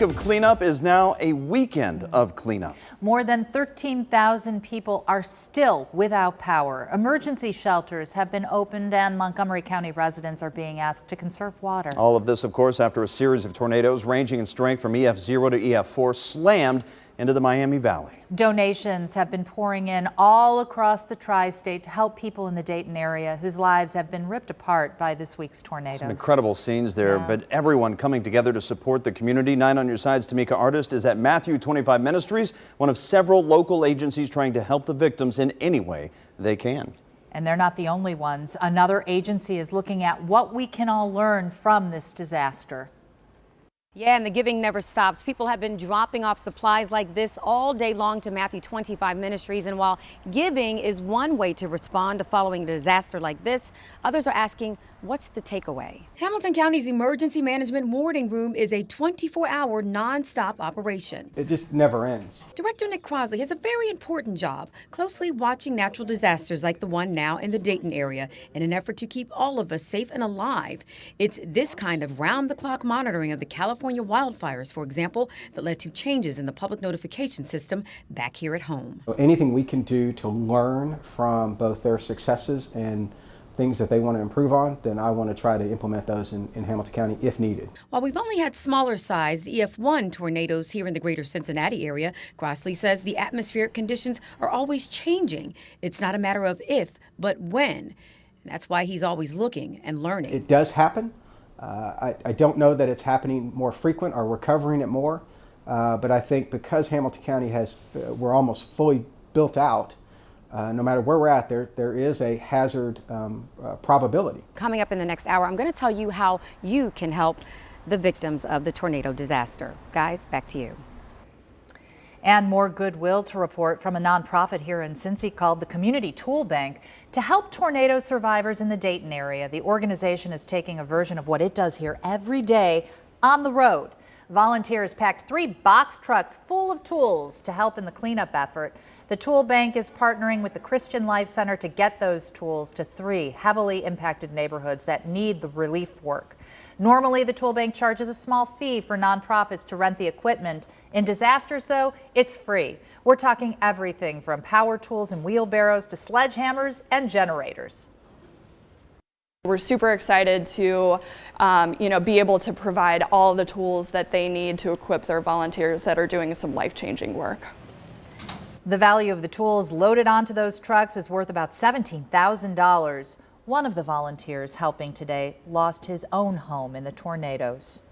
Of cleanup is now a weekend of cleanup. More than 13,000 people are still without power. Emergency shelters have been opened and Montgomery County residents are being asked to conserve water. All of this, of course, after a series of tornadoes ranging in strength from EF0 to EF4 slammed into the Miami Valley. Donations have been pouring in all across the tri-state to help people in the Dayton area whose lives have been ripped apart by this week's tornadoes. Some incredible scenes there, but everyone coming together to support the community. 9 on your side's Tamika Artist is at Matthew 25 Ministries, one of several local agencies trying to help the victims in any way they can. And they're not the only ones. Another agency is looking at what we can all learn from this disaster. Yeah, and the giving never stops. People have been dropping off supplies like this all day long to Matthew 25 Ministries. And while giving is one way to respond to following a disaster like this, others are asking, what's the takeaway? Hamilton County's Emergency Management Warding Room is a 24-hour non-stop operation. It just never ends. Director Nick Crosley has a very important job, closely watching natural disasters like the one now in the Dayton area in an effort to keep all of us safe and alive. It's this kind of round-the-clock monitoring of the California wildfires, for example, that led to changes in the public notification system back here at home. So anything we can do to learn from both their successes and things that they want to improve on, then I want to try to implement those in Hamilton County if needed. While we've only had smaller sized EF1 tornadoes here in the greater Cincinnati area, Crossley says the atmospheric conditions are always changing. It's not a matter of if, but when. And that's why he's always looking and learning. It does happen. I don't know that it's happening more frequent or we're covering it more, but I think because Hamilton County we're almost fully built out, no matter where we're at, there is a hazard probability. Coming up in the next hour, I'm going to tell you how you can help the victims of the tornado disaster. Guys, back to you. And more goodwill to report from a nonprofit here in Cincy called the Community Tool Bank to help tornado survivors in the Dayton area. The organization is taking a version of what it does here every day on the road. Volunteers packed 3 box trucks full of tools to help in the cleanup effort. The Tool Bank is partnering with the Christian Life Center to get those tools to 3 heavily impacted neighborhoods that need the relief work. Normally, the Tool Bank charges a small fee for nonprofits to rent the equipment. In disasters, though, it's free. We're talking everything from power tools and wheelbarrows to sledgehammers and generators. We're super excited to, be able to provide all the tools that they need to equip their volunteers that are doing some life-changing work. The value of the tools loaded onto those trucks is worth about $17,000. One of the volunteers helping today lost his own home in the tornadoes.